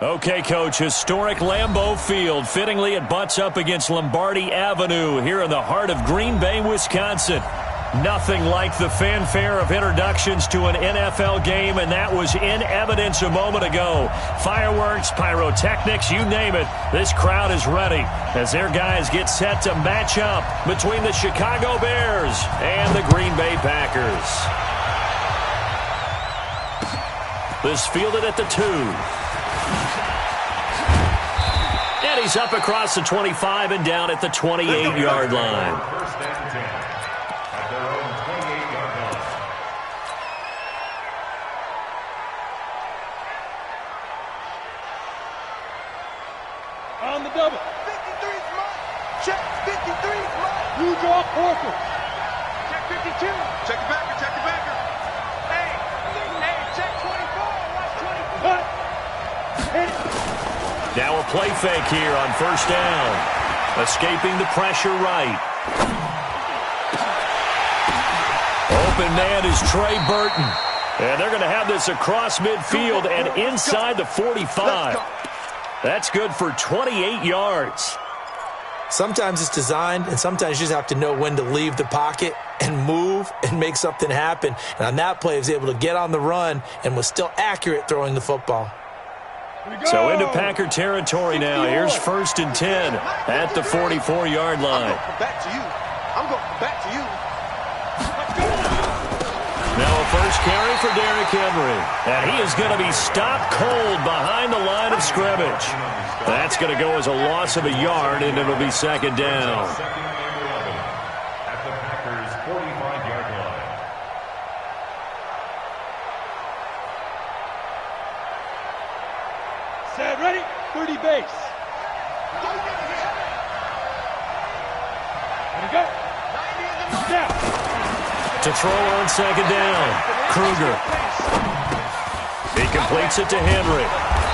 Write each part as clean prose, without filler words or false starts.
Okay, Coach, historic Lambeau Field. Fittingly, it butts up against Lombardi Avenue here in the heart of Green Bay, Wisconsin. Nothing like the fanfare of introductions to an NFL game, and that was in evidence a moment ago. Fireworks, pyrotechnics, you name it. This crowd is ready as their guys get set to match up between the Chicago Bears and the Green Bay Packers. This fielded at the 2. And he's up across the 25 and down at the 28-yard line. First and 10 at their own 28-yard line. On the double. 53's mine. Check 53's mine. You draw Porter. Check 52. Check the backer. Check the backer. Hey, check 24. Watch 24. Hit it. Now a play fake here on first down. Escaping the pressure right. Open man is Trey Burton. And they're going to have this across midfield and inside the 45. That's good for 28 yards. Sometimes it's designed, and sometimes you just have to know when to leave the pocket and move and make something happen. And on that play, he was able to get on the run and was still accurate throwing the football. So into Packer territory now. Here's first and 10 at the 44-yard line. I'm going to come back to you. I'm going to come back to you. Now a first carry for Derrick Henry. And he is going to be stopped cold behind the line of scrimmage. That's going to go as a loss of a yard, and it'll be second down. Second and 11 at the Packers' 45-yard line. Set, ready? 30 base. Ready, go. Now. To throw on second down, Kruger. He completes it to Henry.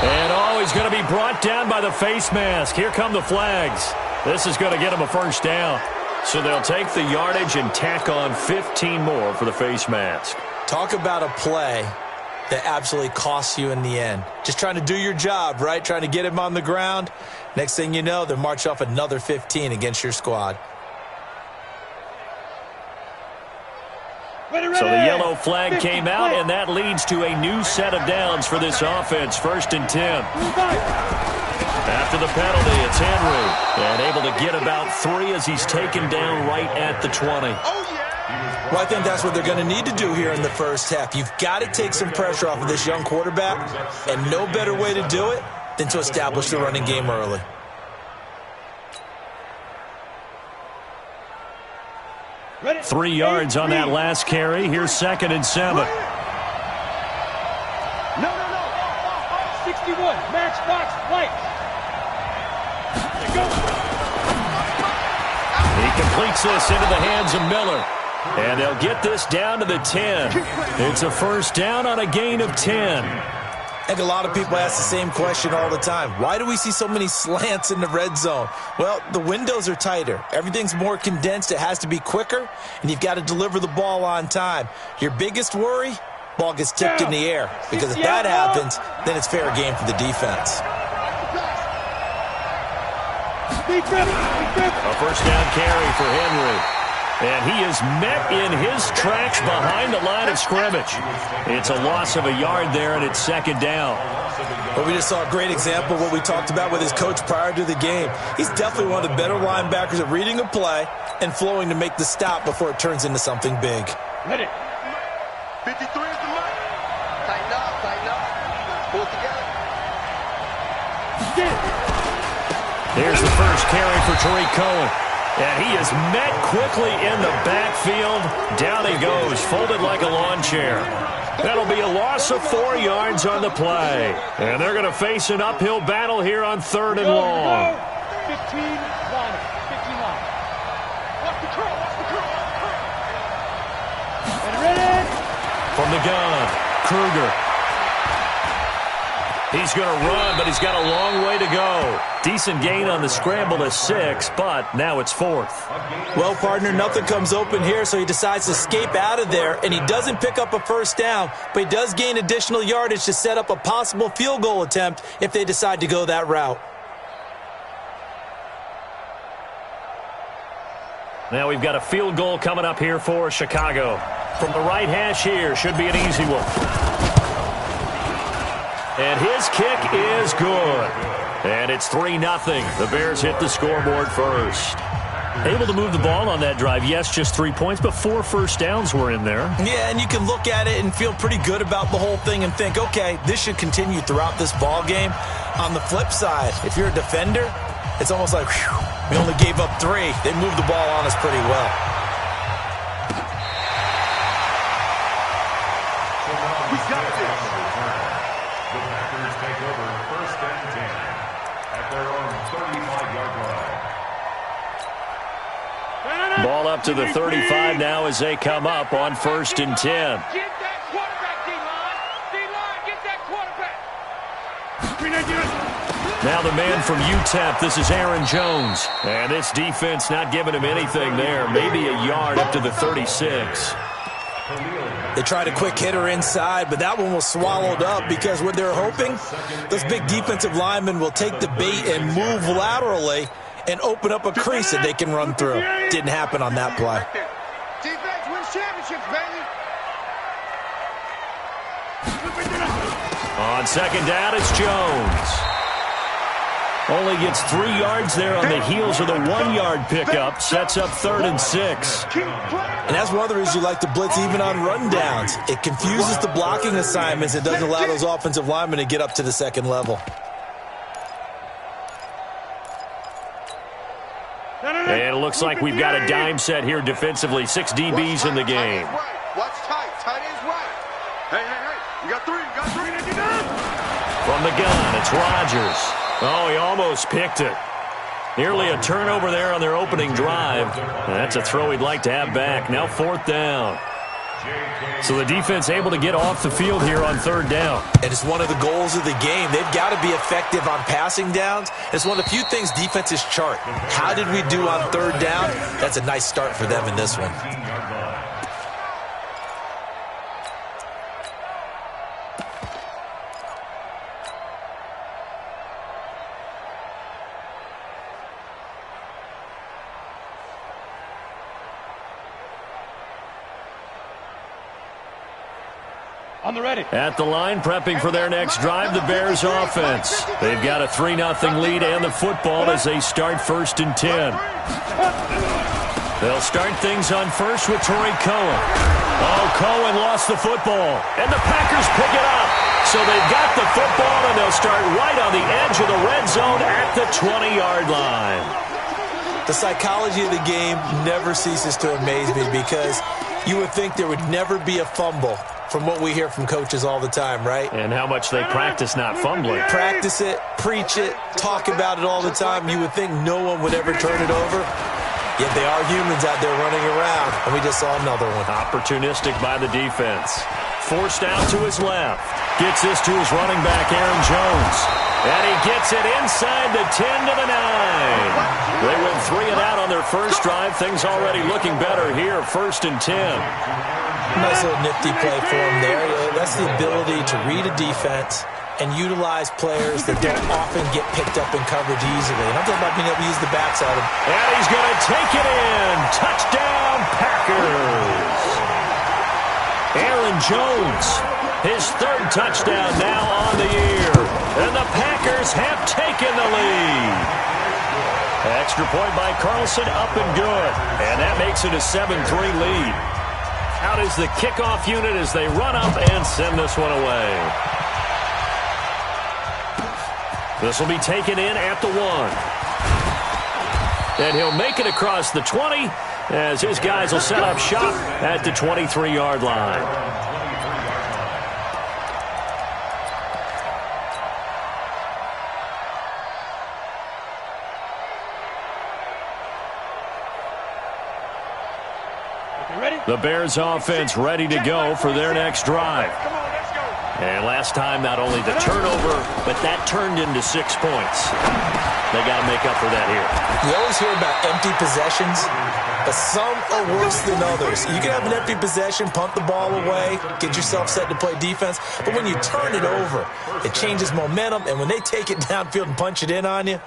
And he's going to be brought down by the face mask. Here come the flags. This is going to get him a first down. So they'll take the yardage and tack on 15 more for the face mask. Talk about a play that absolutely costs you in the end. Just trying to do your job, right? Trying to get him on the ground. Next thing you know, they'll march off another 15 against your squad. So the yellow flag came out, and that leads to a new set of downs for this offense. First and 10. After the penalty, it's Henry. And able to get about 3 as he's taken down right at the 20. Well, I think that's what they're going to need to do here in the first half. You've got to take some pressure off of this young quarterback, and no better way to do it than to establish the running game early. Ready? 3 yards on that last carry. Here's second and 7. No. 61, matchbox, light. Go. He completes this into the hands of Miller. And they'll get this down to the 10. It's a first down on a gain of 10. I think a lot of people ask the same question all the time. Why do we see so many slants in the red zone? Well, the windows are tighter. Everything's more condensed. It has to be quicker, and you've got to deliver the ball on time. Your biggest worry, ball gets tipped in the air. Because if that happens, then it's fair game for the defense. A first down carry for Henry. And he is met in his tracks behind the line of scrimmage. It's a loss of a yard there, and it's second down. Well, we just saw a great example of what we talked about with his coach prior to the game. He's definitely one of the better linebackers at reading a play and flowing to make the stop before it turns into something big. Ready. 53 is the mark. Tighten up. Pull it together. There's the first carry for Tariq Cohen. And he is met quickly in the backfield. Down he goes, folded like a lawn chair. That'll be a loss of 4 yards on the play. And they're going to face an uphill battle here on third and long. 15 line. Watch the curl. And ready. From the gun, Kruger. He's going to run, but he's got a long way to go. Decent gain on the scramble to 6, but now it's 4th. Well, partner, nothing comes open here, so he decides to escape out of there, and he doesn't pick up a first down, but he does gain additional yardage to set up a possible field goal attempt if they decide to go that route. Now we've got a field goal coming up here for Chicago. From the right hash here, should be an easy one. And his kick is good. And it's 3-0. The Bears hit the scoreboard first. Able to move the ball on that drive. Yes, just 3 points, but 4 first downs were in there. Yeah, and you can look at it and feel pretty good about the whole thing and think, okay, this should continue throughout this ball game. On the flip side, if you're a defender, it's almost like, whew, we only gave up 3. They moved the ball on us pretty well. We got this. The Packers take over 1st and 10 at their own 35-yard line. Ball up to the 35 now as they come up on 1st and 10. Get that quarterback, D-line. D-line, get that quarterback. Now the man from UTEP, this is Aaron Jones. And this defense not giving him anything there. Maybe a yard up to the 36. They tried a quick hitter inside, but that one was swallowed up because what they're hoping, those big defensive linemen will take the bait and move laterally and open up a crease that they can run through. Didn't happen on that play. Defense wins championships, baby. On 2nd down, it's Jones. Only gets 3 yards there on the heels of the 1-yard pickup. Sets up 3rd and 6. And that's one of the reasons you like to blitz even on rundowns. It confuses the blocking assignments. It doesn't allow those offensive linemen to get up to the 2nd level. And it looks like we've got a dime set here defensively. 6 DBs in the game. Watch tight. Tight is right. Hey. You got 3. From the gun, it's Rodgers. Oh, he almost picked it. Nearly a turnover there on their opening drive. That's a throw he'd like to have back. Now 4th down. So the defense able to get off the field here on 3rd down. And it's one of the goals of the game. They've got to be effective on passing downs. It's one of the few things defenses chart. How did we do on 3rd down? That's a nice start for them in this one. On the ready. At the line, prepping for their next drive, the Bears offense. They've got a 3-0 lead and the football as they start 1st and 10. They'll start things on 1st with Torrey Cohen. Oh, Cohen lost the football, and the Packers pick it up. So they've got the football, and they'll start right on the edge of the red zone at the 20-yard line. The psychology of the game never ceases to amaze me because you would think there would never be a fumble from what we hear from coaches all the time, right? And how much they practice not fumbling. Practice it, preach it, talk about it all the time. You would think no one would ever turn it over. Yet they are humans out there running around, and we just saw another one. Opportunistic by the defense. Forced out to his left. Gets this to his running back, Aaron Jones. And he gets it inside the 10 to the 9. They went 3 and out on their first drive. Things already looking better here, 1st and 10. Nice little nifty play for him there. That's the ability to read a defense and utilize players that don't often get picked up in coverage easily. And I'm talking about being able to use the backside of him. And he's going to take it in. Touchdown, Packers. Aaron Jones, his 3rd touchdown now on the year. And the Packers have taken the lead. Extra point by Carlson, up and good. And that makes it a 7-3 lead. Out is the kickoff unit as they run up and send this one away. This will be taken in at the 1. And he'll make it across the 20 as his guys will set up shop at the 23-yard line. The Bears offense ready to go for their next drive. And last time, not only the turnover, but that turned into 6 points. They got to make up for that here. You always hear about empty possessions, but some are worse than others. You can have an empty possession, punt the ball away, get yourself set to play defense, but when you turn it over, it changes momentum, and when they take it downfield and punch it in on you,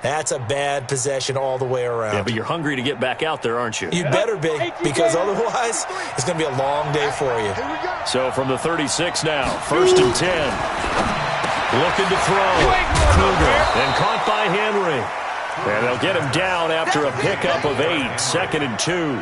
that's a bad possession all the way around. Yeah, but you're hungry to get back out there, aren't you? You better be, because otherwise, it's going to be a long day for you. So from the 36 now, 1st and 10. Looking to throw. Kruger, and caught by Henry. And they'll get him down after a pickup of 8, 2nd and 2.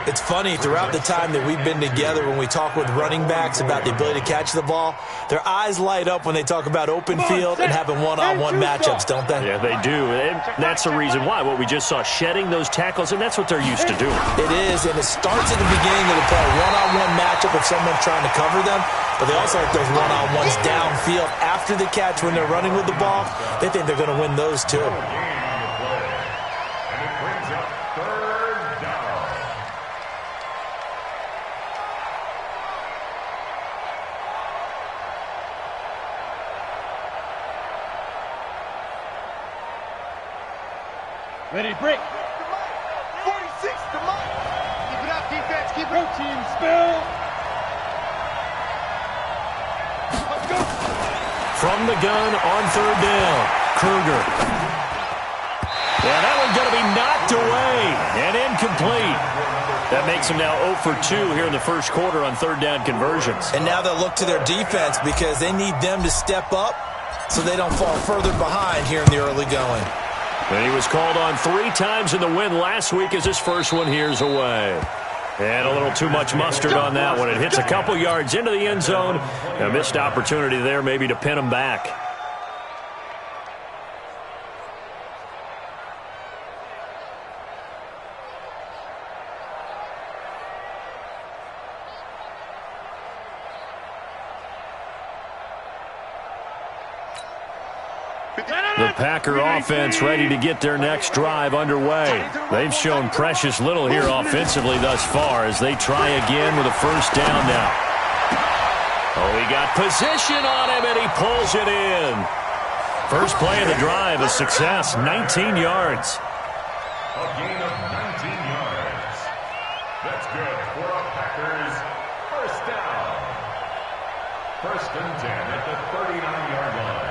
It's funny, throughout the time that we've been together, when we talk with running backs about the ability to catch the ball, their eyes light up when they talk about open field and having one-on-one matchups, don't they? Yeah, they do. And that's the reason why. What we just saw, shedding those tackles, and that's what they're used to doing. It is, and it starts at the beginning of the play. One-on-one matchup if someone's trying to cover them, but they also like those one-on-ones downfield after the catch when they're running with the ball. They think they're going to win those too. Ready to break. 46 to Mike. Keep it up, defense. Keep it up. Team spill. Let's go. From the gun on 3rd down, Kruger. And that one's going to be knocked away and incomplete. That makes them now 0 for 2 here in the first quarter on 3rd down conversions. And now they'll look to their defense because they need them to step up so they don't fall further behind here in the early going. And he was called on 3 times in the win last week as his first one here's away. And a little too much mustard on that one. It hits a couple yards into the end zone. A missed opportunity there maybe to pin him back. The Packer offense ready to get their next drive underway. They've shown precious little here offensively thus far as they try again with a 1st down now. Oh, he got position on him, and he pulls it in. First play of the drive, a success, 19 yards. A gain of 19 yards. That's good for a Packers 1st down. 1st and 10 at the 39-yard line.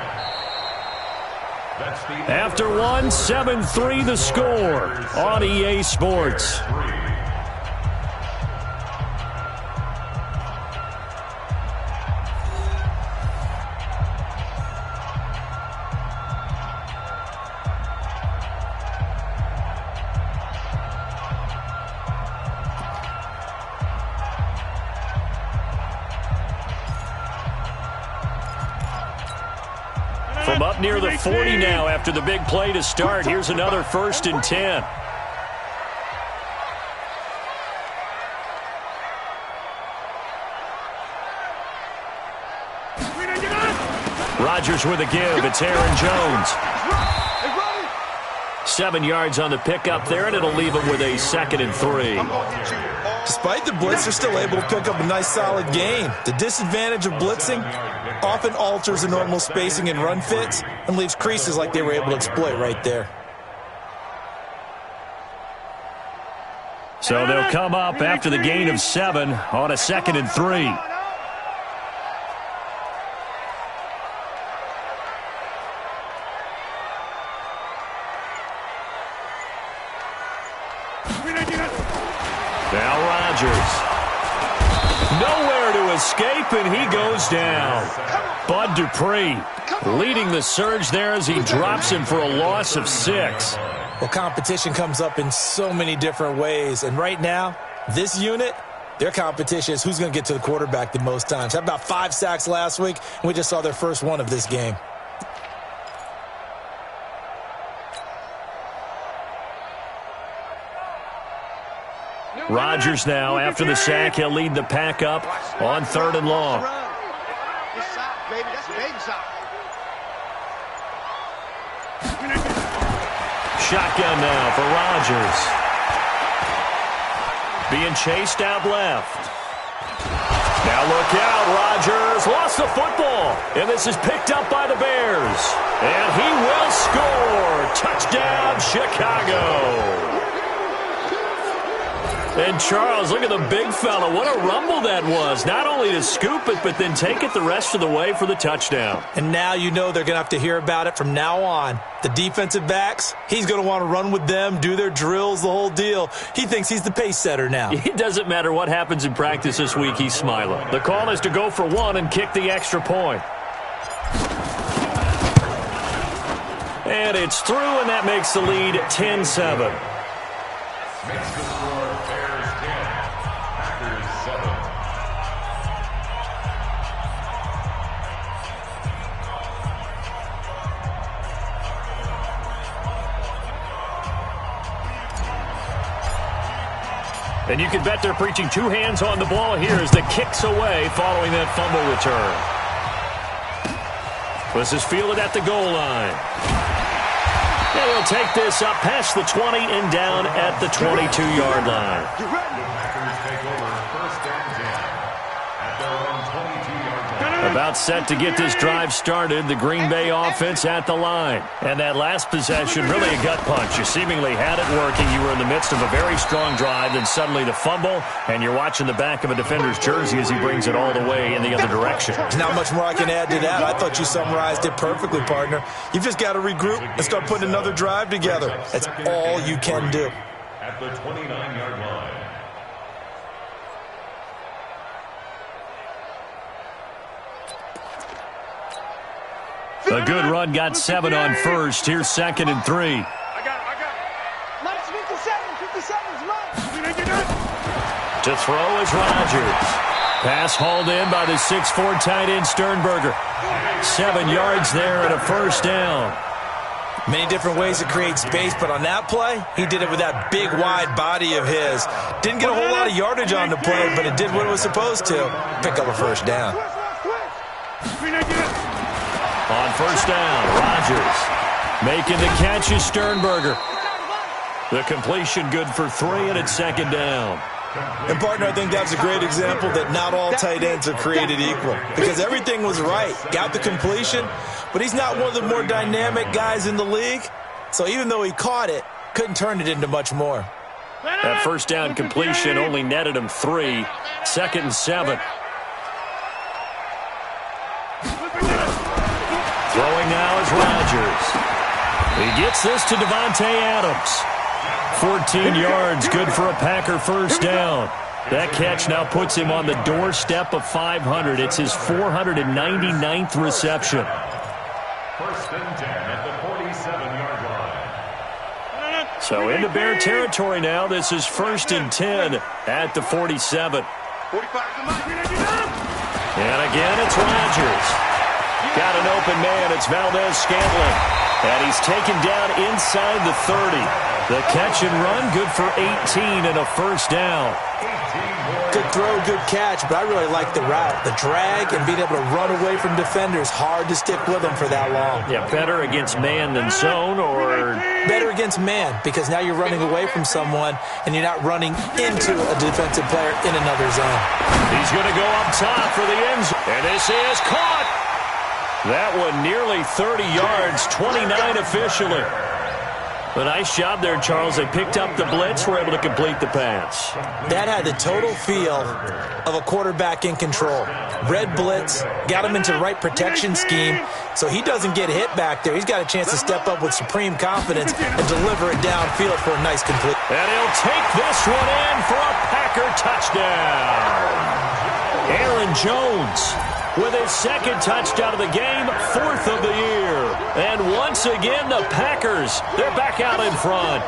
After one, 7-3 the score on EA Sports. From up near the 40 now after the big play to start. Here's another 1st and 10. Rodgers with a give. It's Aaron Jones. 7 yards on the pickup there, and it'll leave him with a 2nd and 3. Despite the blitz, they're still able to pick up a nice solid gain. The disadvantage of blitzing often alters the normal spacing and run fits and leaves creases like they were able to exploit right there. So they'll come up after the gain of 7 on a 2nd and 3. Now Rodgers. Nowhere to escape, and he goes down. Bud Dupree leading the surge there as he drops him for a loss of 6. Well, competition comes up in so many different ways, and right now, this unit, their competition is who's going to get to the quarterback the most times. Had about 5 sacks last week, and we just saw their first one of this game. Rodgers now, after the sack, he'll lead the pack up on 3rd and long. This side, baby, that's baby side. Shotgun now for Rodgers. Being chased out left. Now look out, Rodgers lost the football, and this is picked up by the Bears. And he will score. Touchdown, Chicago. And Charles, look at the big fella. What a rumble that was. Not only to scoop it, but then take it the rest of the way for the touchdown. And now you know they're going to have to hear about it from now on. The defensive backs, he's going to want to run with them, do their drills, the whole deal. He thinks he's the pace setter now. It doesn't matter what happens in practice this week, he's smiling. The call is to go for one and kick the extra point. And it's through, and that makes the lead 10-7. Makes the score Bears 10, Packers 7. And you can bet they're preaching two hands on the ball here as the kick's away following that fumble return. This is fielded at the goal line. And he'll take this up past the 20 and down at the 22-yard line. The Packers take over first and 10 at their own 22-yard line. About set to get this drive started, the Green Bay offense at the line. And that last possession, really a gut punch. You seemingly had it working. You were in the midst of a very strong drive, then suddenly the fumble, and you're watching the back of a defender's jersey as he brings it all the way in the other direction. There's not much more I can add to that. I thought you summarized it perfectly, partner. You've just got to regroup and start putting another drive together. That's all you can do. At the 29-yard line. A good run got 7 on first. Here's 2nd and 3. I got it. Minus 57 is mine. To throw is Rodgers. Pass hauled in by the 6'4" tight end Sternberger. 7 yards there and a first down. Many different ways to create space, but on that play, he did it with that big, wide body of his. Didn't get a whole lot of yardage on the play, but it did what it was supposed to. Pick up a first down. On first down, Rodgers making the catch is Sternberger. The completion good for 3, and it's 2nd down. And, partner, I think that's a great example that not all tight ends are created equal because everything was right. Got the completion, but he's not one of the more dynamic guys in the league. So even though he caught it, couldn't turn it into much more. That first down completion only netted him 3. 2nd and 7. Throwing now is Rodgers. He gets this to Davante Adams. 14 yards, good for a Packer first down. That catch now puts him on the doorstep of 500. It's his 499th reception. First and 10 at the 47-yard line. So into Bear territory now. This is 1st and 10 at the 47. 45 is mine. And again, it's Rodgers. Got an open man. It's Valdez-Scantling. And he's taken down inside the 30. The catch and run, good for 18 and a first down. Good throw, good catch, but I really like the route. The drag and being able to run away from defenders, hard to stick with them for that long. Yeah, better against man than zone, or better against man because now you're running away from someone and you're not running into a defensive player in another zone. He's going to go up top for the end zone. And this is caught. That one nearly 30 yards, 29 officially. A nice job there, Charles. They picked up the blitz, were able to complete the pass. That had the total feel of a quarterback in control. Red blitz, got him into the right protection scheme, so he doesn't get hit back there. He's got a chance to step up with supreme confidence and deliver it downfield for a nice complete. And he'll take this one in for a Packer touchdown. Aaron Jones with his 2nd touchdown of the game, 4th of the year. And once again, the Packers, they're back out in front.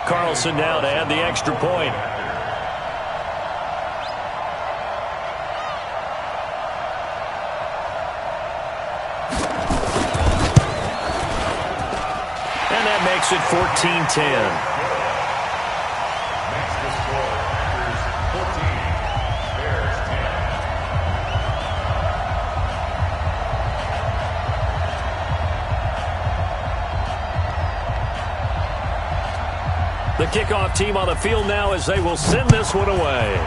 Carlson now to add the extra point. And that makes it 14-10. kickoff team on the field now as they will send this one away.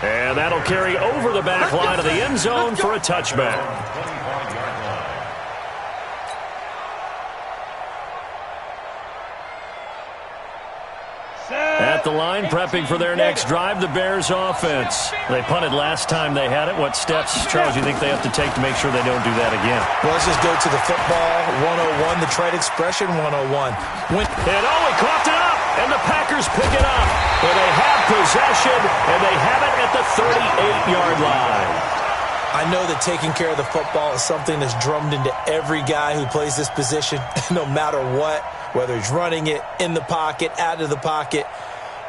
And that'll carry over the back line of the end zone for a touchback. At the line, prepping for their next drive, the Bears offense. They punted last time they had it. What steps, Charles, do you think they have to take to make sure they don't do that again? Well, let's just go to the football 101, the trade expression 101. He coughed it up, and the Packers pick it up. Where they have possession, and they have it at the 38-yard line. I know that taking care of the football is something that's drummed into every guy who plays this position, no matter what, whether he's running it, in the pocket, out of the pocket.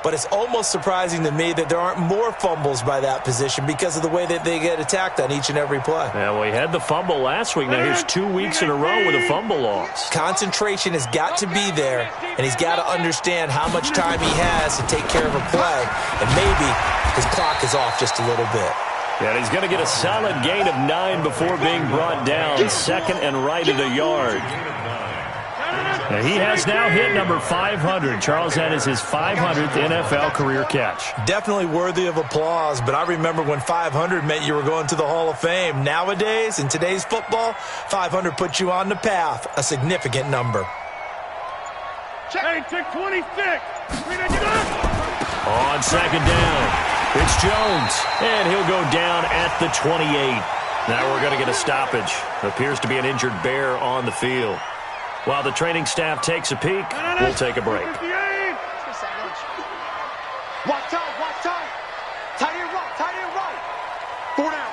But it's almost surprising to me that there aren't more fumbles by that position because of the way that they get attacked on each and every play. Yeah, well, he had the fumble last week. Now here's 2 weeks in a row with a fumble loss. Concentration has got to be there, and he's got to understand how much time he has to take care of a play. And maybe his clock is off just a little bit. Yeah, he's going to get a solid gain of 9 before being brought down. Second and right at a yard. Now, he has now hit number 500. Charles, that is his 500th NFL career catch. Definitely worthy of applause, but I remember when 500 meant you were going to the Hall of Fame. Nowadays, in today's football, 500 puts you on the path, a significant number. Hey, check 26. On second down, it's Jones, and he'll go down at the 28. Now we're going to get a stoppage. Appears to be an injured Bear on the field. While the training staff takes a peek, we'll take a break. Watch time. Tight end right. 4 down.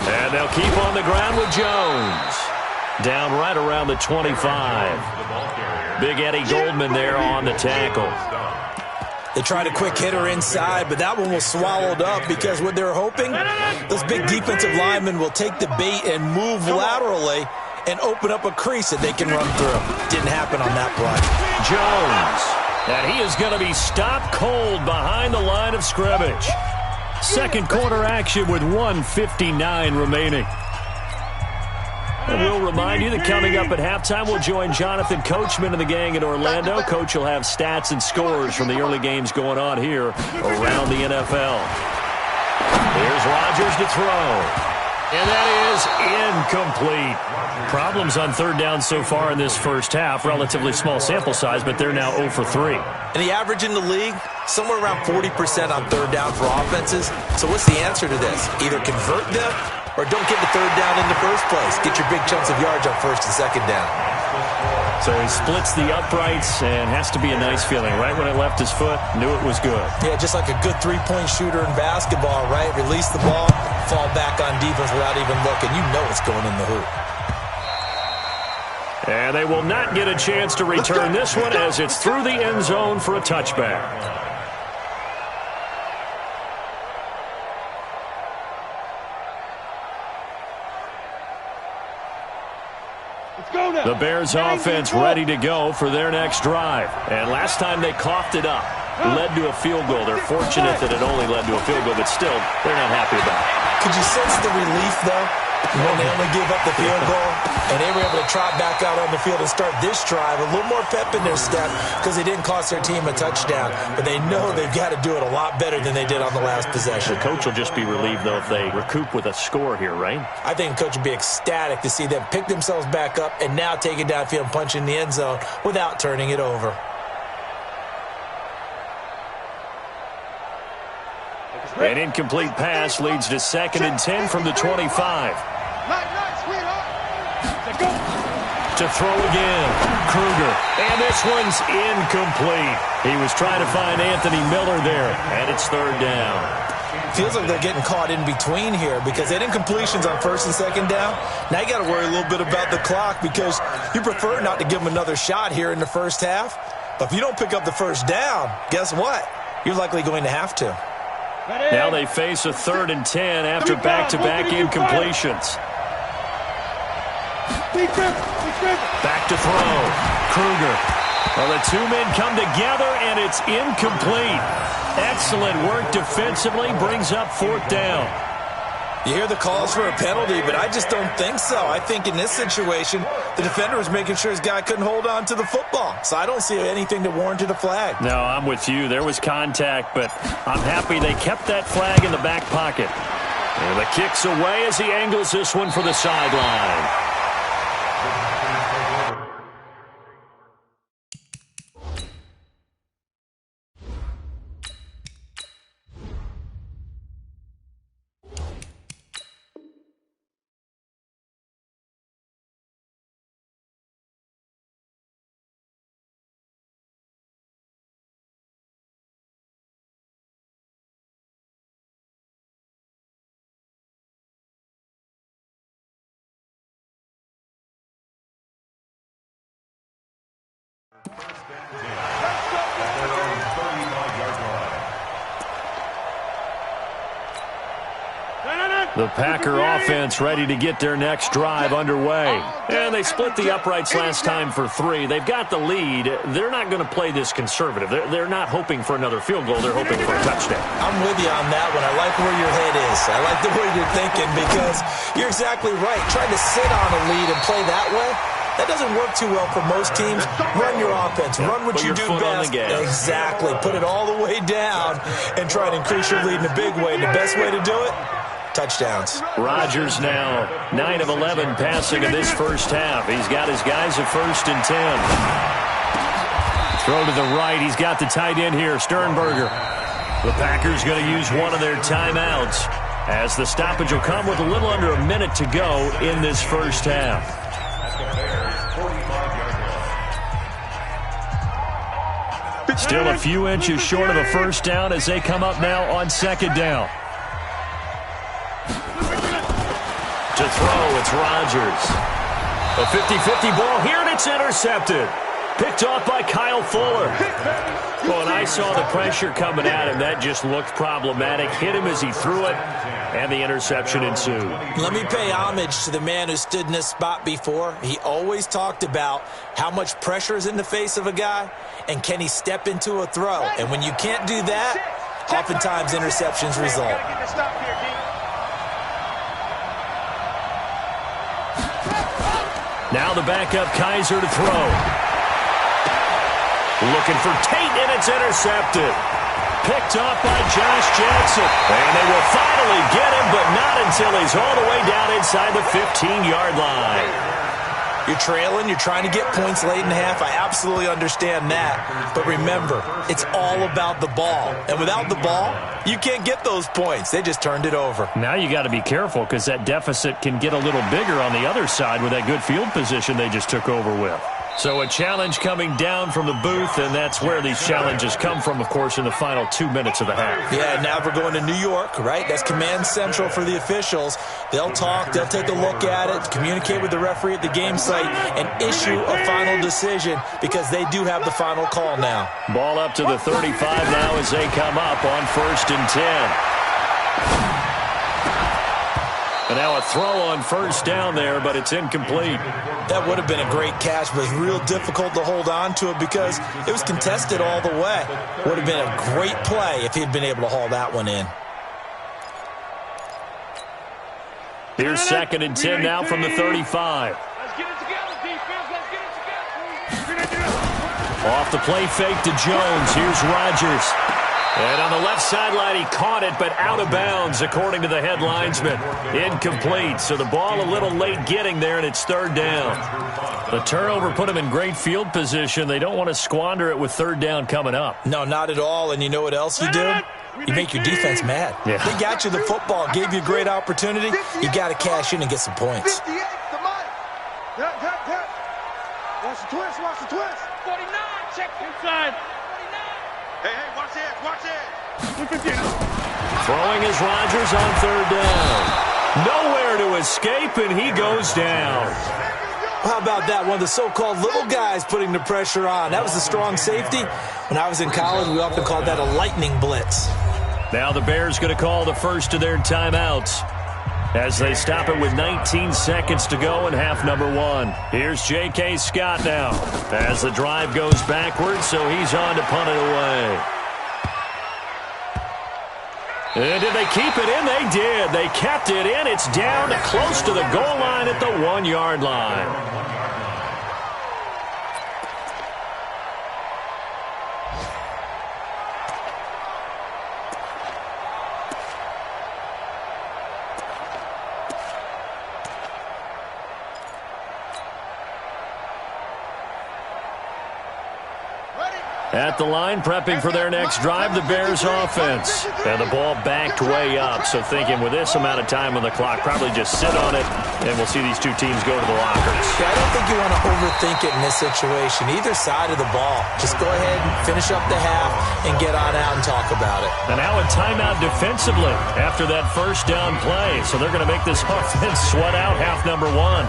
And they'll keep on the ground with Jones. Down right around the 25. Big Eddie Goldman there on the tackle. They tried a quick hitter inside, but that one was swallowed up because what they're hoping, those big defensive linemen will take the bait and move laterally and open up a crease that they can run through. Didn't happen on that play. Jones. And he is going to be stopped cold behind the line of scrimmage. Second quarter action with 1:59 remaining. And we'll remind you that coming up at halftime, we'll join Jonathan Coachman and the gang in Orlando. Coach will have stats and scores from the early games going on here around the NFL. Here's Rodgers to throw. And that is incomplete. Problems on third down so far in this first half. Relatively small sample size, but they're now 0 for 3. And the average in the league, somewhere around 40% on third down for offenses. So what's the answer to this? Either convert them or don't get the third down in the first place. Get your big chunks of yards on first and second down. So he splits the uprights and has to be a nice feeling. Right when it left his foot, knew it was good. Yeah, just like a good three-point shooter in basketball, right? Release the ball, fall back on defense without even looking. You know it's going in the hoop. And they will not get a chance to return this one as it's through the end zone for a touchback. The Bears offense ready to go for their next drive. And last time they coughed it up, led to a field goal. They're fortunate that it only led to a field goal, but still, they're not happy about it. Could you sense the relief, though, when they only gave up the field goal and they were able to trot back out on the field and start this drive? A little more pep in their step because they didn't cost their team a touchdown, but they know they've got to do it a lot better than they did on the last possession. The coach will just be relieved, though, if they recoup with a score here, right? I think the coach would be ecstatic to see them pick themselves back up and now take it downfield and punch in the end zone without turning it over. An incomplete pass leads to 2nd and 10 from the 25. To throw again, Kruger. And this one's incomplete. He was trying to find Anthony Miller there, and it's third down. Feels like they're getting caught in between here because they had incompletions on first and second down. Now you got to worry a little bit about the clock because you prefer not to give them another shot here in the first half. But if you don't pick up the first down, guess what? You're likely going to have to. Now they face a 3rd and 10 after back-to-back incompletions. Back to throw. Kruger. Well, the two men come together, and it's incomplete. Excellent work defensively. Brings up 4th down. You hear the calls for a penalty, but I just don't think so. I think in this situation, the defender was making sure his guy couldn't hold on to the football. So I don't see anything that warranted a flag. No, I'm with you. There was contact, but I'm happy they kept that flag in the back pocket. And the kick's away as he angles this one for the sideline. The Packer offense ready to get their next drive underway. And they split the uprights last time for 3. They've got the lead. They're not going to play this conservative. They're not hoping for another field goal. They're hoping for a touchdown. I'm with you on that one. I like where your head is. I like the way you're thinking because you're exactly right. Trying to sit on a lead and play that way, that doesn't work too well for most teams. Run your offense. Run what you do best. Exactly. Put it all the way down and try to increase your lead in a big way. And the best way to do it, touchdowns. Rodgers now 9 of 11 passing in this first half. He's got his guys at 1st and 10. Throw to the right. He's got the tight end here, Sternberger. The Packers going to use one of their timeouts as the stoppage will come with a little under a minute to go in this first half. Still a few inches short of a first down as they come up now on 2nd down. To throw, it's Rodgers. A 50-50 ball here, and it's intercepted. Picked off by Kyle Fuller. Well, and I saw the pressure coming at him. That just looked problematic. Hit him as he threw it, and the interception ensued. Let me pay homage to the man who stood in this spot before. He always talked about how much pressure is in the face of a guy, and can he step into a throw. And when you can't do that, oftentimes interceptions result. Now the backup Kaiser to throw. Looking for Tate, and it's intercepted. Picked off by Josh Jackson. And they will finally get him, but not until he's all the way down inside the 15-yard line. You're trailing, you're trying to get points late in the half. I absolutely understand that. But remember, it's all about the ball. And without the ball, you can't get those points. They just turned it over. Now you got to be careful because that deficit can get a little bigger on the other side with that good field position they just took over with. So a challenge coming down from the booth, and that's where these challenges come from, of course, in the final 2 minutes of the half. Yeah, now we're going to New York, right? That's command central for the officials. They'll talk, they'll take a look at it, communicate with the referee at the game site, and issue a final decision because they do have the final call now. Ball up to the 35 now as they come up on 1st and 10. And now a throw on 1st down there, but it's incomplete. That would have been a great catch, but it's real difficult to hold on to it because it was contested all the way. Would have been a great play if he'd been able to haul that one in. Here's 2nd and 10 now from the 35. Let's get it together, defense. Let's get it together. Off the play fake to Jones. Here's Rodgers. And on the left sideline, he caught it, but out of bounds, according to the head linesman. Incomplete, so the ball a little late getting there, and it's 3rd down. The turnover put him in great field position. They don't want to squander it with 3rd down coming up. No, not at all, and you know what else you do? You make your defense mad. Yeah. They got you the football, gave you a great opportunity. You got to cash in and get some points. 58, the money. Watch the twist, watch the twist. 49, check inside. Hey, watch it, watch it. Throwing is Rodgers on 3rd down. Nowhere to escape, and he goes down. How about that? One of the so-called little guys putting the pressure on. That was a strong safety. When I was in college, we often called that a lightning blitz. Now the Bears going to call the first of their timeouts as they stop it with 19 seconds to go in half number 1. Here's J.K. Scott now as the drive goes backwards, so he's on to punt it away. And did they keep it in? They did. They kept it in. It's down close to the goal line at the 1-yard line. At the line, prepping for their next drive, the Bears offense. And the ball backed way up, so thinking with this amount of time on the clock, probably just sit on it, and we'll see these two teams go to the lockers. Yeah, I don't think you want to overthink it in this situation. Either side of the ball. Just go ahead and finish up the half and get on out and talk about it. And now a timeout defensively after that first down play. So they're going to make this offense sweat out half number one.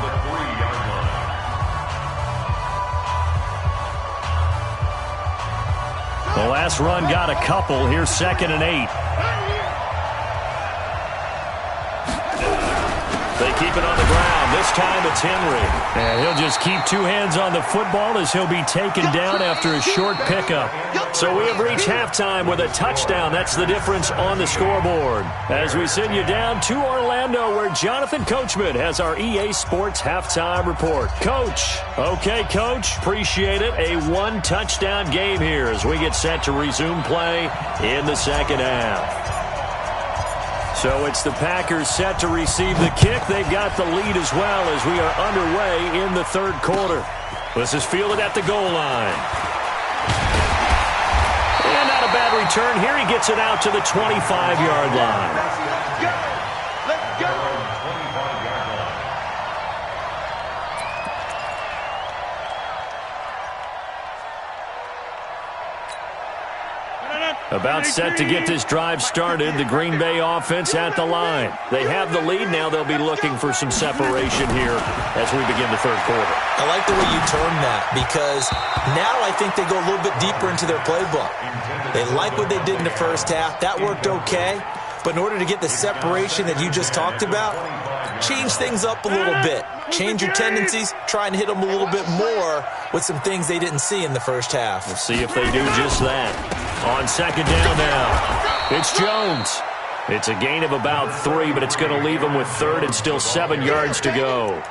The last run got a couple. Here's 2nd and 8. They keep it on the ground. This time it's Henry. And he'll just keep two hands on the football as he'll be taken down after a short pickup. So we have reached halftime with a touchdown. That's the difference on the scoreboard. As we send you down to Orlando, where Jonathan Coachman has our EA Sports halftime report. Coach. Okay, Coach. Appreciate it. A one-touchdown game here as we get set to resume play in the second half. So it's the Packers set to receive the kick. They've got the lead as well as we are underway in the third quarter. This is fielded at the goal line. And not a bad return here. He gets it out to the 25-yard line. Let's go. About set to get this drive started, the Green Bay offense at the line. They have the lead. Now they'll be looking for some separation here as we begin the third quarter. I like the way you term that because now I think they go a little bit deeper into their playbook. They like what they did in the first half. That worked okay. But in order to get the separation that you just talked about, change things up a little bit. Change your tendencies. Try and hit them a little bit more with some things they didn't see in the first half. We'll see if they do just that. On second down now, it's Jones. It's a gain of about 3, but it's going to leave them with third and still 7 yards to go.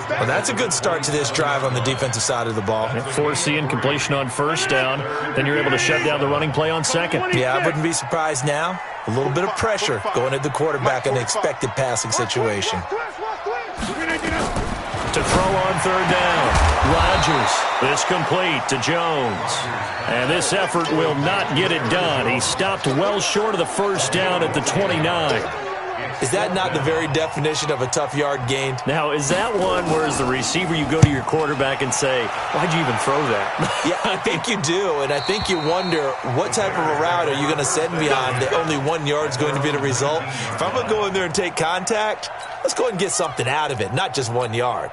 Well, that's a good start to this drive on the defensive side of the ball. Force the incompletion on first down. Then you're able to shut down the running play on second. Yeah, I wouldn't be surprised now. A little bit of pressure going at the quarterback in an expected passing situation. To throw on third down, Rodgers. This complete to Jones. And this effort will not get it done. He stopped well short of the first down at the 29. Is that not the very definition of a tough yard gained? Now, is that one where as the receiver you go to your quarterback and say, why'd you even throw that? Yeah, I think you do, and I think you wonder what type of a route are you going to send me on that only 1 yard's going to be the result? If I'm going to go in there and take contact, let's go ahead and get something out of it, not just 1 yard.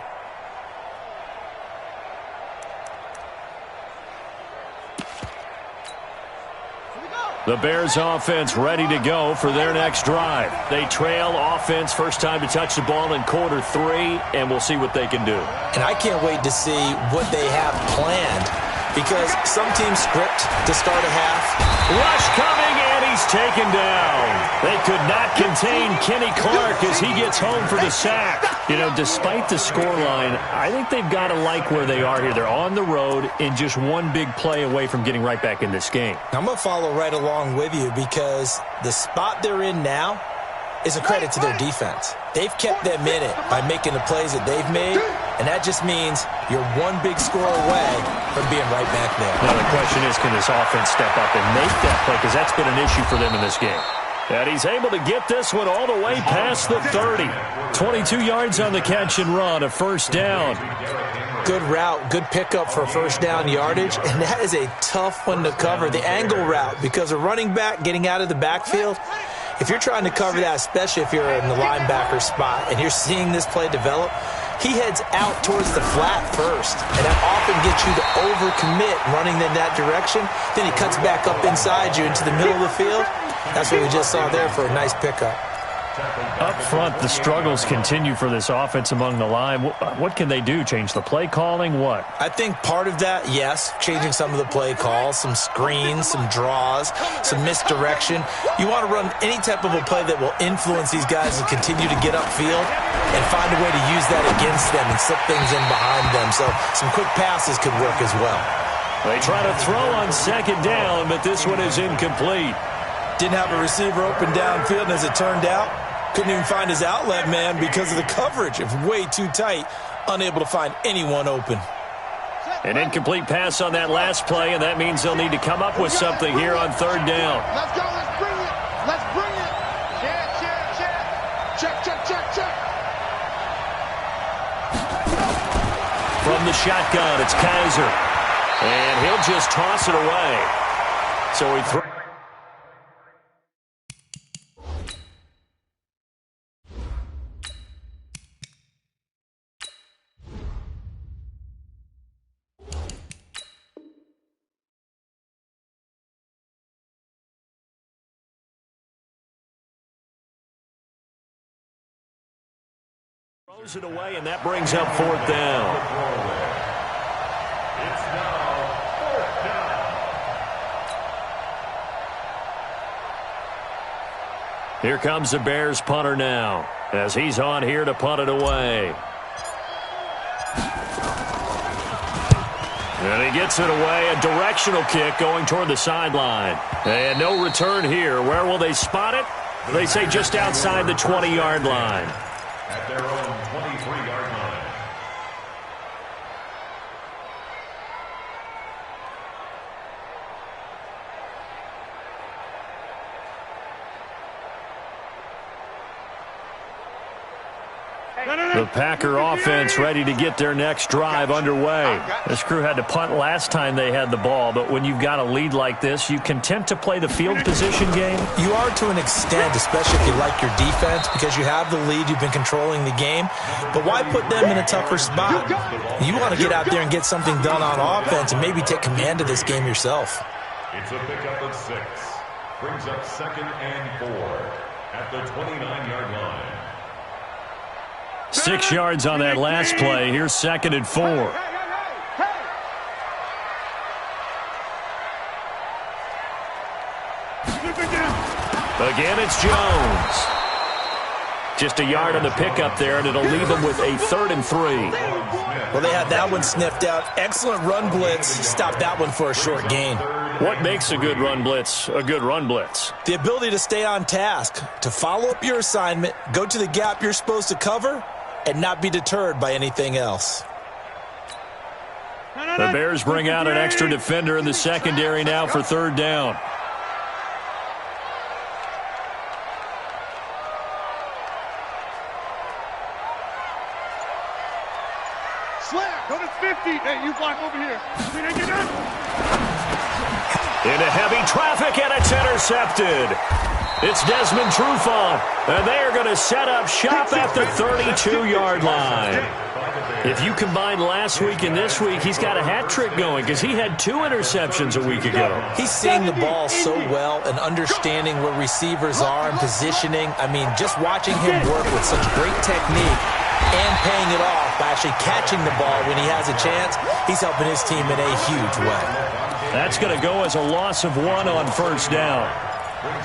The Bears offense ready to go for their next drive. They trail offense, first time to touch the ball in quarter 3, and we'll see what they can do. And I can't wait to see what they have planned because some teams script to start a half. Rush coming, and he's taken down. They could not contain Kenny Clark as he gets home for the sack. You know, despite the scoreline, I think they've got to like where they are here. They're on the road and just one big play away from getting right back in this game. I'm going to follow right along with you because the spot they're in now is a credit to their defense. They've kept them in it by making the plays that they've made, and that just means you're one big score away from being right back there. Now the question is, can this offense step up and make that play? Because that's been an issue for them in this game. And he's able to get this one all the way past the 30. 22 yards on the catch and run, a first down. Good route, good pickup for first down yardage, and that is a tough one to cover. The angle route, because a running back getting out of the backfield, if you're trying to cover that, especially if you're in the linebacker spot and you're seeing this play develop, he heads out towards the flat first, and that often gets you to overcommit running in that direction. Then he cuts back up inside you into the middle of the field. That's what we just saw there for a nice pickup. Up front, the struggles continue for this offense among the line. What can they do? Change the play calling? What? I think part of that, yes, changing some of the play calls, some screens, some draws, some misdirection. You want to run any type of a play that will influence these guys to continue to get upfield and find a way to use that against them and slip things in behind them. So some quick passes could work as well. They try to throw on second down, but this one is incomplete. Didn't have a receiver open downfield, and as it turned out, couldn't even find his outlet man because of the coverage. It was way too tight, unable to find anyone open. An incomplete pass on that last play, and that means they'll need to come up with something here on third down. Let's go. Let's bring it. Let's bring it. Check. From the shotgun, it's Kaiser. And he'll just toss it away. So he throws. Throws it away, and that brings up fourth down. It's now fourth down. Here comes the Bears punter now, as he's on here to punt it away. And he gets it away, a directional kick going toward the sideline. And no return here. Where will they spot it? They say just outside the 20-yard line. At their own 23-yard line. The Packer offense ready to get their next drive underway. This crew had to punt last time they had the ball, but when you've got a lead like this, you content to play the field position game? You are to an extent, especially if you like your defense, because you have the lead, you've been controlling the game. But why put them in a tougher spot? You want to get out there and get something done on offense and maybe take command of this game yourself. It's a pickup of 6. Brings up 2nd and 4 at the 29-yard line. 6 yards on that last play. Here's 2nd and 4. Again, it's Jones. Just a yard on the pickup there, and it'll leave them with a 3rd and 3. Well, they had that one sniffed out. Excellent run blitz. Stopped that one for a short gain. What makes a good run blitz a good run blitz? The ability to stay on task, to follow up your assignment, go to the gap you're supposed to cover, and not be deterred by anything else. The Bears bring out an extra defender in the secondary now for third down. Slap, go to 50. Hey, you block over here. Into heavy traffic, and it's intercepted. It's Desmond Trufant, and they are going to set up shop at the 32-yard line. If you combine last week and this week, he's got a hat trick going because he had 2 interceptions a week ago. He's seeing the ball so well and understanding where receivers are and positioning. I mean, just watching him work with such great technique and paying it off by actually catching the ball when he has a chance, he's helping his team in a huge way. That's going to go as a loss of 1 on first down.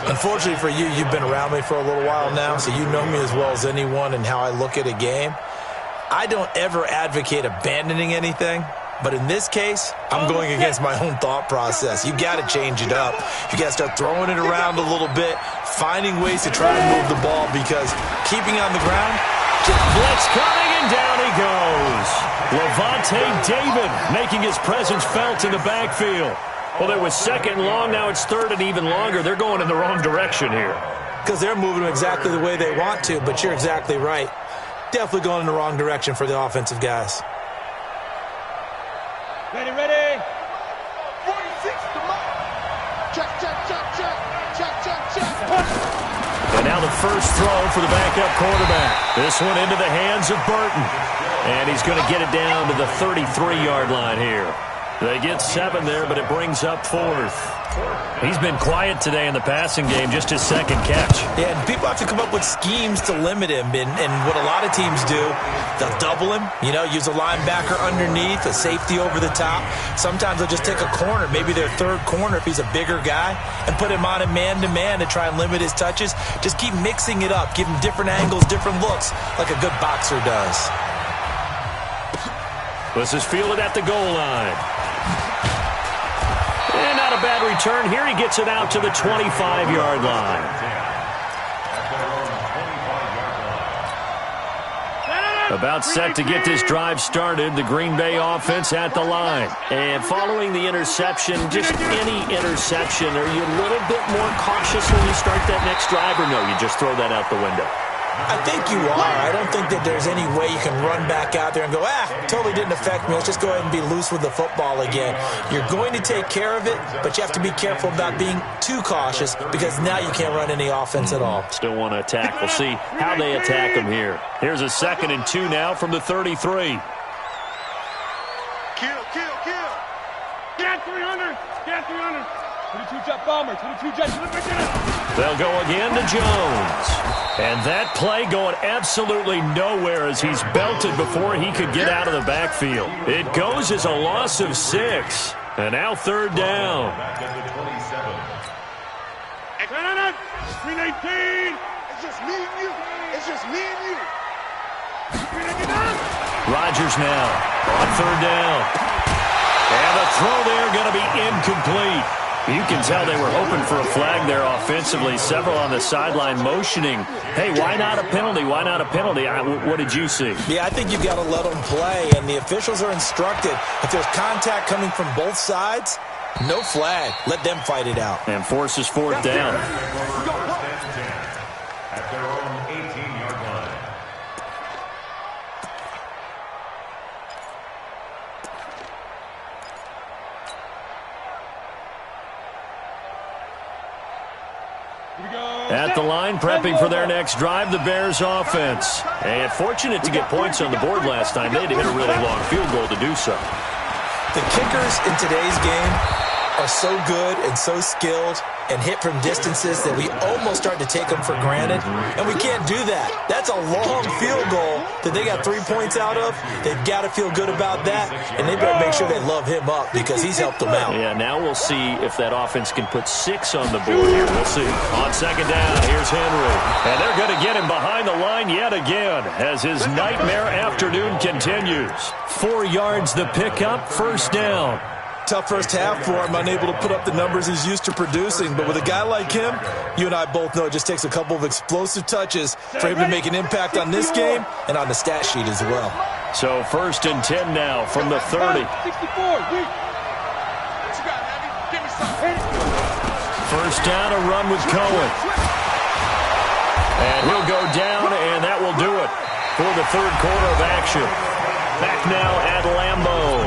Unfortunately for you, you've been around me for a little while now, so you know me as well as anyone and how I look at a game. I don't ever advocate abandoning anything, but in this case, I'm going against my own thought process. You got to change it up. You got to start throwing it around a little bit, finding ways to try and move the ball, because keeping on the ground, blitz coming, and down he goes. Levante David making his presence felt in the backfield. Well, it was 2nd long, now it's 3rd and even longer. They're going in the wrong direction here. Because they're moving them exactly the way they want to, but you're exactly right. Definitely going in the wrong direction for the offensive guys. Ready. 46 to mark. Check. And now the first throw for the backup quarterback. This one into the hands of Burton. And he's going to get it down to the 33-yard line here. They get 7 there, but it brings up 4th. He's been quiet today in the passing game, just his second catch. Yeah, and people have to come up with schemes to limit him. And what a lot of teams do, they'll double him, use a linebacker underneath, a safety over the top. Sometimes they'll just take a corner, maybe their third corner if he's a bigger guy, and put him on a man-to-man to try and limit his touches. Just keep mixing it up, give him different angles, different looks, like a good boxer does. This is fielded at the goal line. And not a bad return here. He gets it out to the 25-yard line. About set to get this drive started. The Green Bay offense at the line. And following the interception, just any interception, are you a little bit more cautious when you start that next drive, or no, you just throw that out the window? I think you are. I don't think that there's any way you can run back out there and go, totally didn't affect me. Let's just go ahead and be loose with the football again. You're going to take care of it, but you have to be careful about being too cautious because now you can't run any offense at all. Still want to attack. We'll see how they attack him here. Here's a 2nd and 2 now from the 33. Kill. Get 300. Get 300. 22-jet bomber. 22-jet. They'll go again to Jones. And that play going absolutely nowhere as he's belted before he could get out of the backfield. It goes as a loss of 6. And now 3rd down. 319. It's just me and you. It's just me and you. Rodgers now on 3rd down. And the throw there going to be incomplete. You can tell they were hoping for a flag there offensively. Several on the sideline motioning, hey, why not a penalty? Why not a penalty? What did you see? Yeah, I think you've got to let them play, and the officials are instructed. If there's contact coming from both sides, no flag. Let them fight it out. And forces 4th down. At their own 18-yard line. At the line, prepping for their next drive, the Bears offense. And fortunate to get points on the board last time. They had to hit a really long field goal to do so. The kickers in today's game are so good and so skilled and hit from distances that we almost start to take them for granted, and we can't do that. That's a long field goal that they got 3 points out of. They've got to feel good about that, and they better make sure they love him up because he's helped them out. Yeah, now we'll see if that offense can put 6 on the board here. We'll see. On 2nd down, here's Henry. And they're going to get him behind the line yet again as his nightmare afternoon continues. 4 yards the pickup, 1st down. Tough first half for him, unable to put up the numbers he's used to producing. But with a guy like him, you and I both know it just takes a couple of explosive touches for him to make an impact on this game and on the stat sheet as well. So 1st and 10 now from the 30. 1st down, a run with Cohen. And he'll go down, and that will do it for the 3rd quarter of action. Back now at Lambeau.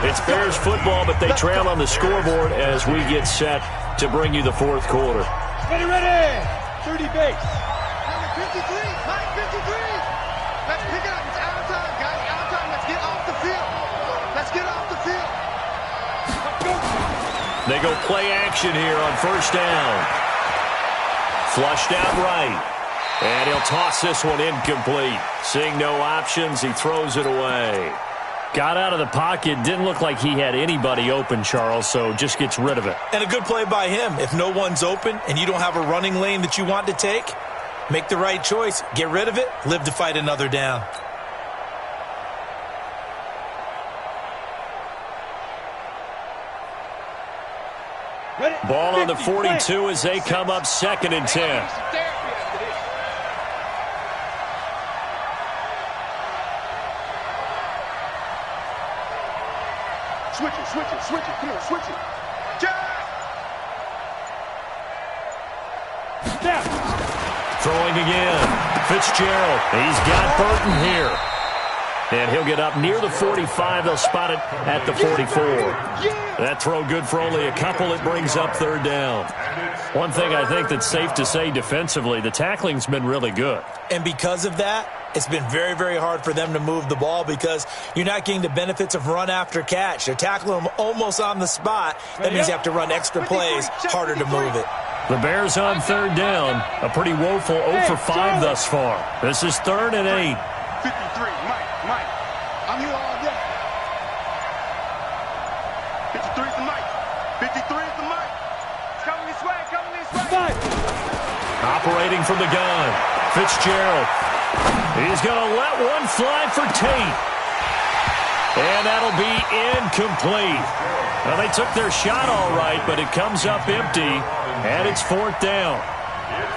It's Bears football, but they trail on the scoreboard as we get set to bring you the 4th quarter. Ready. 30 base. Number 53. Mike 53. Let's pick it up. It's out of time, guys. Out of time. Let's get off the field. Let's get off the field. They go play action here on 1st down. Flushed out right. And he'll toss this one incomplete. Seeing no options, he throws it away. Got out of the pocket. Didn't look like he had anybody open, Charles, so just gets rid of it. And a good play by him. If no one's open and you don't have a running lane that you want to take, make the right choice. Get rid of it. Live to fight another down. Ball on the 42 as they come up 2nd and 10. Switch it. Come on, switch it. Down. Throwing again. Fitzgerald. He's got Burton here. And he'll get up near the 45. They'll spot it at the 44. That throw good for only a couple. It brings up 3rd down. One thing I think that's safe to say defensively, the tackling's been really good. And because of that, it's been very, very hard for them to move the ball because you're not getting the benefits of run after catch. They're tackling them almost on the spot. That means you have to run extra plays, harder to move it. The Bears on third down. A pretty woeful 0 for 5 thus far. This is 3rd and 8. 53, Mike. I'm here all day. 53 is the Mike. 53 is the Mike. Coming this way, Operating from the gun. Fitzgerald. He's going to let one fly for Tate. And that'll be incomplete. Well, they took their shot all right, but it comes up empty, and it's 4th down.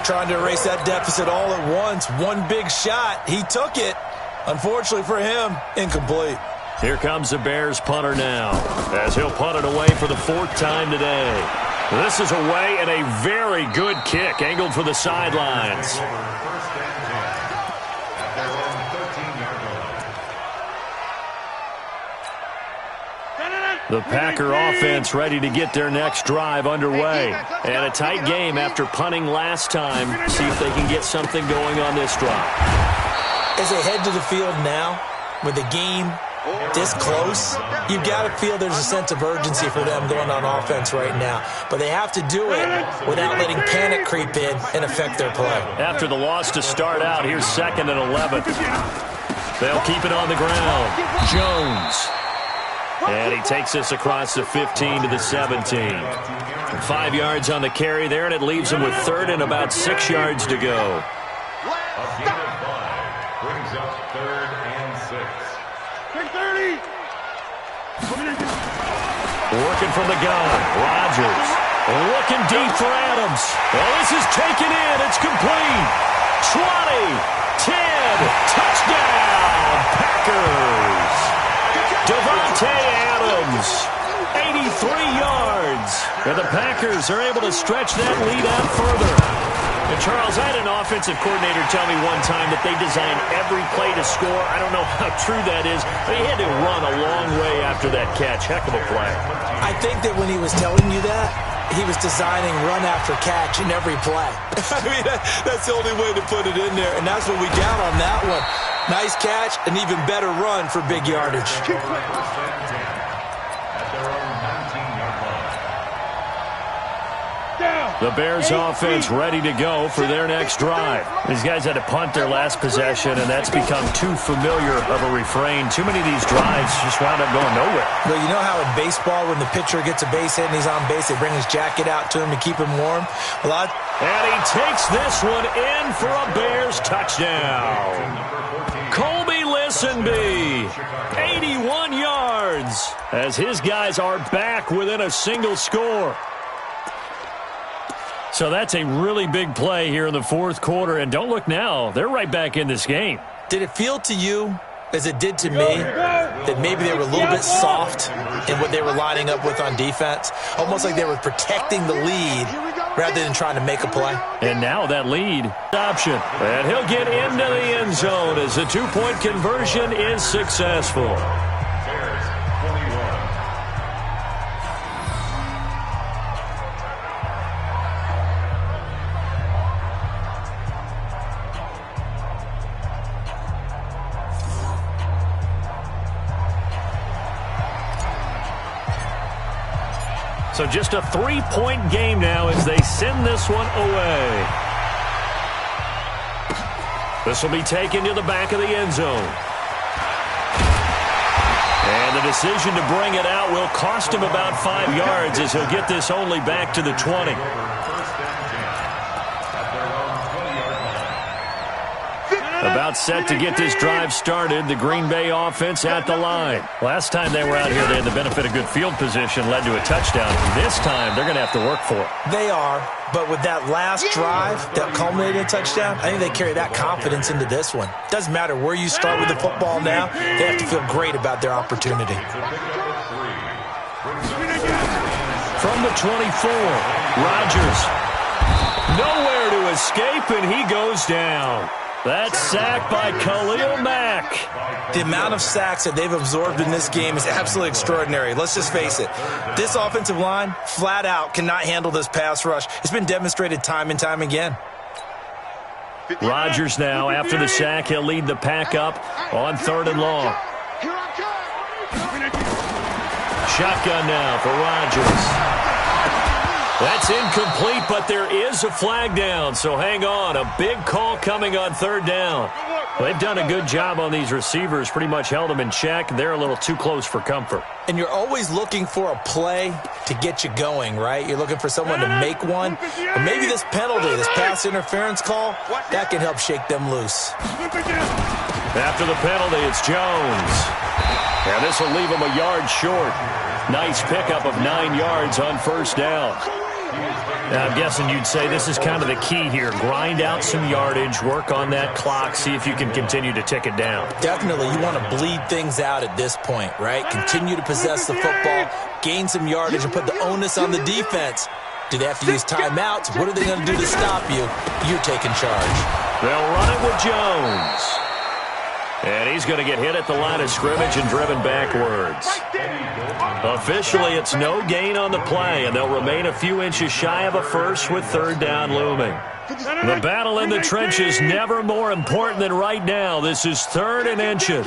Trying to erase that deficit all at once. One big shot. He took it. Unfortunately for him, incomplete. Here comes the Bears punter now, as he'll punt it away for the 4th time today. This is away and a very good kick, angled for the sidelines. The Packer offense ready to get their next drive underway. And a tight game after punting last time. See if they can get something going on this drive. As they head to the field now, with the game this close, you've got to feel there's a sense of urgency for them going on offense right now. But they have to do it without letting panic creep in and affect their play. After the loss to start out, here's 2nd and 11. They'll keep it on the ground. Jones. And he takes this across the 15 to the 17. 5 yards on the carry there, and it leaves him with 3rd and about 6 yards to go. A gain of 5 brings up 3rd and 6. 30. Working from the gun. Rodgers. Looking deep for Adams. Well, this is taken in. It's complete. 20. 10. Touchdown. Packers. Davante Adams, 83 yards. And the Packers are able to stretch that lead out further. And Charles, I had an offensive coordinator tell me one time that they design every play to score. I don't know how true that is, but he had to run a long way after that catch. Heck of a play. I think that when he was telling you that, he was designing run after catch in every play. I mean, that's the only way to put it in there, and that's what we got on that one. Nice catch, an even better run for big yardage. The Bears offense ready to go for their next drive. These guys had to punt their last possession, and that's become too familiar of a refrain. Too many of these drives just wound up going nowhere. Well, you know how in baseball, when the pitcher gets a base hit and he's on base, they bring his jacket out to him to keep him warm? And he takes this one in for a Bears touchdown. Colby Listenby, 81 yards, as his guys are back within a single score. So that's a really big play here in the 4th quarter. And don't look now, they're right back in this game. Did it feel to you, as it did to me, that maybe they were a little bit soft in what they were lining up with on defense? Almost like they were protecting the lead rather than trying to make a play. And now that lead option. And he'll get into the end zone as the 2-point conversion is successful. Bears 21. So just a 3-point game now as they send this one away. This will be taken to the back of the end zone. And the decision to bring it out will cost him about 5 yards as he'll get this only back to the 20. About set to get this drive started, the Green Bay offense at the line. Last time they were out here, they had the benefit of good field position, led to a touchdown. This time, they're going to have to work for it. They are, but with that last drive that culminated in a touchdown, I think they carry that confidence into this one. Doesn't matter where you start with the football now, they have to feel great about their opportunity. From the 24, Rodgers. Nowhere to escape, and he goes down. That sack by Khalil Mack. The amount of sacks that they've absorbed in this game is absolutely extraordinary. Let's just face it. This offensive line, flat out, cannot handle this pass rush. It's been demonstrated time and time again. Rodgers now, after the sack, he'll lead the pack up on 3rd and long. Shotgun now for Rodgers. That's incomplete, but there is a flag down, so hang on. A big call coming on 3rd down. They've done a good job on these receivers, pretty much held them in check. They're a little too close for comfort. And you're always looking for a play to get you going, right? You're looking for someone to make one. Or maybe this penalty, this pass interference call, that can help shake them loose. After the penalty, it's Jones. And this will leave him a yard short. Nice pickup of 9 yards on 1st down. Now, I'm guessing you'd say this is kind of the key here. Grind out some yardage, work on that clock, see if you can continue to tick it down. Definitely. You want to bleed things out at this point, right? Continue to possess the football, gain some yardage, and put the onus on the defense. Do they have to use timeouts? What are they going to do to stop you? You're taking charge. They'll run it with Jones. And he's going to get hit at the line of scrimmage and driven backwards. Officially, it's no gain on the play, and they'll remain a few inches shy of a first with 3rd down looming. The battle in the trenches never more important than right now. This is 3rd and inches.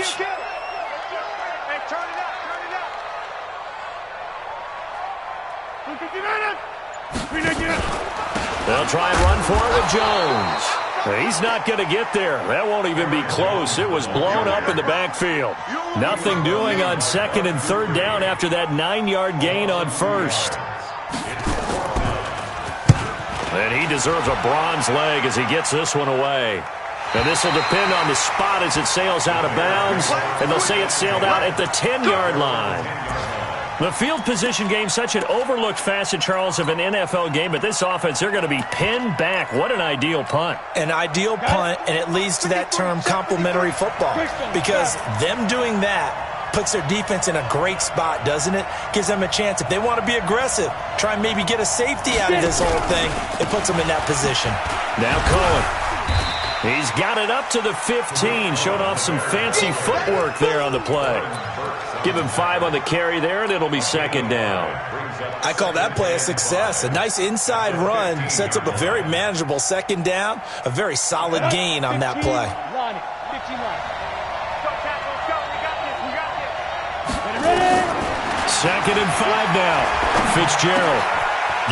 They'll try and run for it with Jones. He's not going to get there. That won't even be close. It was blown up in the backfield. Nothing doing on 2nd and 3rd down after that 9-yard gain on 1st. And he deserves a bronze leg as he gets this one away. And this will depend on the spot as it sails out of bounds. And they'll say it sailed out at the 10-yard line. The field position game, such an overlooked facet, Charles, of an NFL game. But this offense, they're going to be pinned back. What an ideal punt. An ideal punt, and it leads to that term complementary football. Because them doing that puts their defense in a great spot, doesn't it? Gives them a chance. If they want to be aggressive, try and maybe get a safety out of this whole thing, it puts them in that position. Now Cohen. He's got it up to the 15. Showed off some fancy footwork there on the play. Give him 5 on the carry there, and it'll be 2nd down. I call that play a success. A nice inside run sets up a very manageable 2nd down. A very solid gain on that play. 2nd and 5 now. Fitzgerald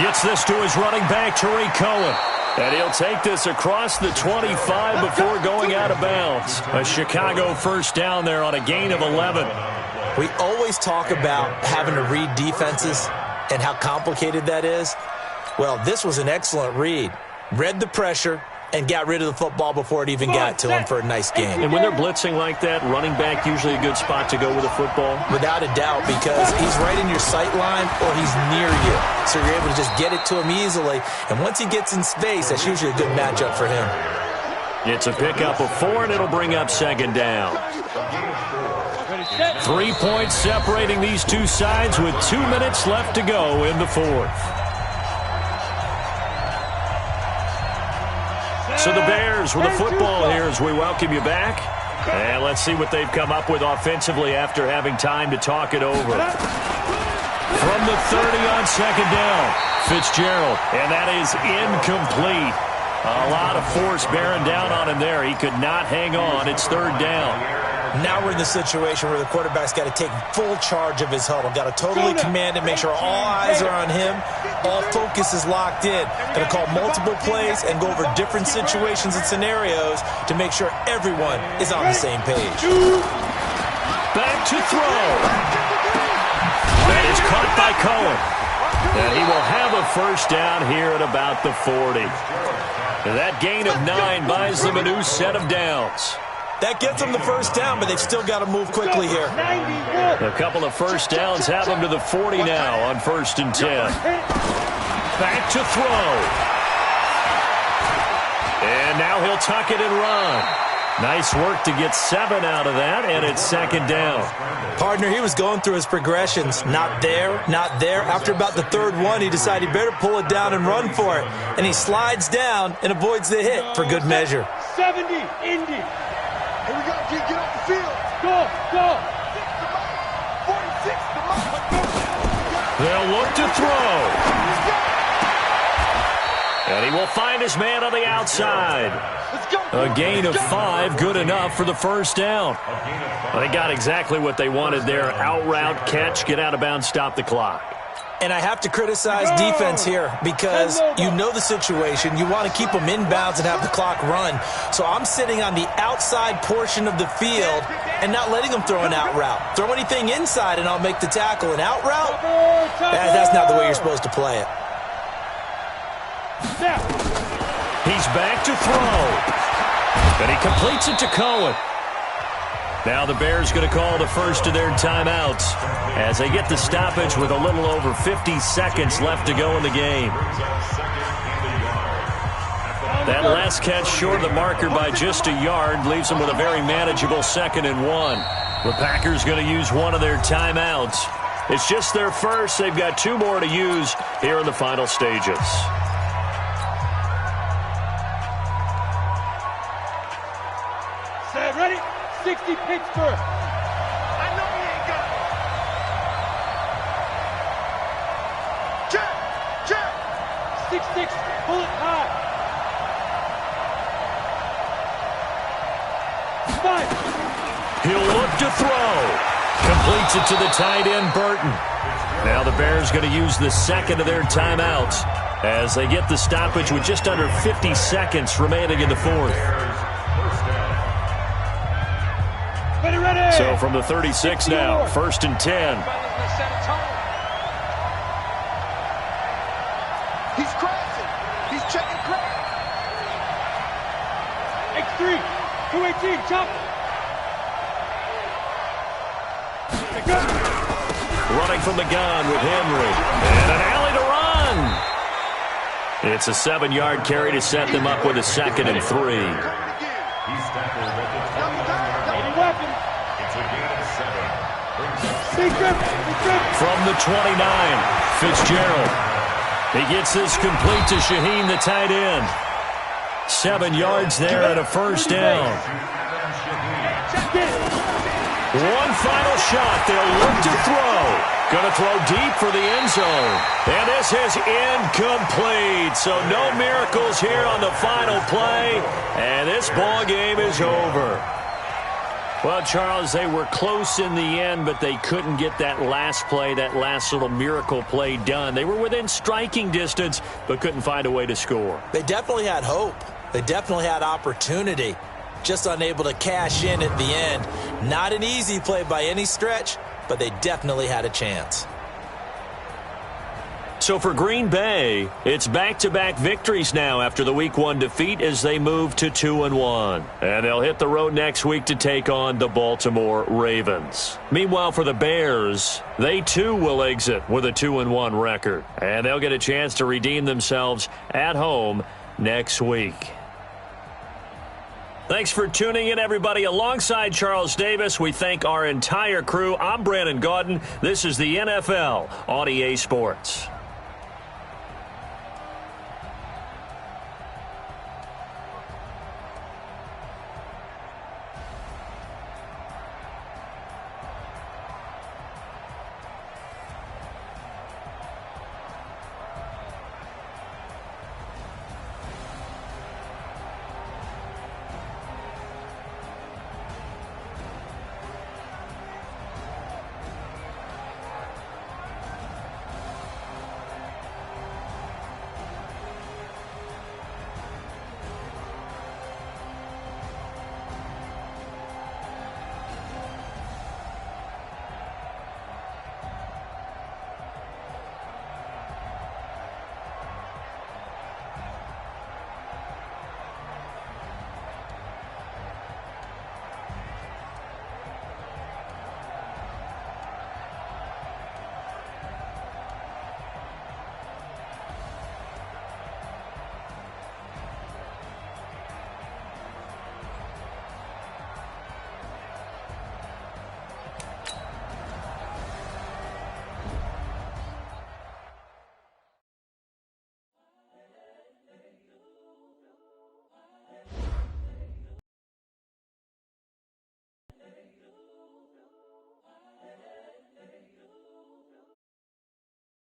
gets this to his running back, Tariq Cohen. And he'll take this across the 25 before going out of bounds. A Chicago 1st down there on a gain of 11. We always talk about having to read defenses and how complicated that is. Well, this was an excellent read. Read the pressure and got rid of the football before it even got to him for a nice game. And when they're blitzing like that, running back usually a good spot to go with a football? Without a doubt, because he's right in your sight line or he's near you. So you're able to just get it to him easily. And once he gets in space, that's usually a good matchup for him. It's a pickup of 4, and it'll bring up 2nd down. 3 points separating these two sides with 2 minutes left to go in the 4th. So the Bears with the football here as we welcome you back. And let's see what they've come up with offensively after having time to talk it over. From the 30 on 2nd down, Fitzgerald. And that is incomplete. A lot of force bearing down on him there. He could not hang on. It's 3rd down. Now we're in the situation where the quarterback's got to take full charge of his huddle. Got to totally command it, make sure all eyes are on him. All focus is locked in. Going to call multiple plays and go over different situations and scenarios to make sure everyone is on the same page. Back to throw. That is caught by Cohen. And he will have a 1st down here at about the 40. And that gain of 9 buys them a new set of downs. That gets them the 1st down, but they've still got to move quickly here. A couple of 1st downs have them to the 40 now on 1st and 10. Back to throw. And now he'll tuck it and run. Nice work to get 7 out of that, and it's 2nd down. Partner, he was going through his progressions. Not there, not there. After about the 3rd one, he decided he better pull it down and run for it. And he slides down and avoids the hit for good measure. 70, Indy. Here we go, G. Get off the field. Go, go. 46, come on. They'll look to throw. And he will find his man on the outside. A gain of 5, good enough for the first down. Well, they got exactly what they wanted there. Out route, catch, get out of bounds, stop the clock. And I have to criticize defense here because you know the situation. You want to keep them inbounds and have the clock run. So I'm sitting on the outside portion of the field and not letting them throw an out route. Throw anything inside and I'll make the tackle. An out route? That's not the way you're supposed to play it. He's back to throw. And he completes it to Cohen. Now the Bears going to call the first of their timeouts as they get the stoppage with a little over 50 seconds left to go in the game. That last catch short of the marker by just a yard leaves them with a very manageable 2nd and 1. The Packers going to use one of their timeouts. It's just their first. They've got 2 more to use here in the final stages. Set, ready? 60 Pittsburgh. I know he ain't got it. Check, check. 6-6, pull it high. 5. He'll look to throw. Completes it to the tight end, Burton. Now the Bears going to use the second of their timeouts as they get the stoppage with just under 50 seconds remaining in the fourth. Ready. So from the 36 now, 1st and 10. He's crossing. He's checking crack. X3, 218, chop. Running from the gun with Henry. And an alley to run. It's a 7-yard carry to set them up with a 2nd and 3. He's tackled at the 20-yard line. Weapon. It's a gain of 7. From the 29, Fitzgerald. He gets this complete to Shaheen, the tight end. 7 yards there and a first down. One final shot. They'll look to throw. Going to throw deep for the end zone. And this is incomplete. So no miracles here on the final play. And this ball game is over. Well, Charles, they were close in the end, but they couldn't get that last play, that last little miracle play done. They were within striking distance, but couldn't find a way to score. They definitely had hope. They definitely had opportunity. Just unable to cash in at the end. Not an easy play by any stretch, but they definitely had a chance. So for Green Bay, it's back-to-back victories now after the Week 1 defeat as they move to 2-1. And they'll hit the road next week to take on the Baltimore Ravens. Meanwhile, for the Bears, they too will exit with a 2-1 record. And they'll get a chance to redeem themselves at home next week. Thanks for tuning in, everybody. Alongside Charles Davis, we thank our entire crew. I'm Brandon Gaudin. This is the NFL on EA Sports.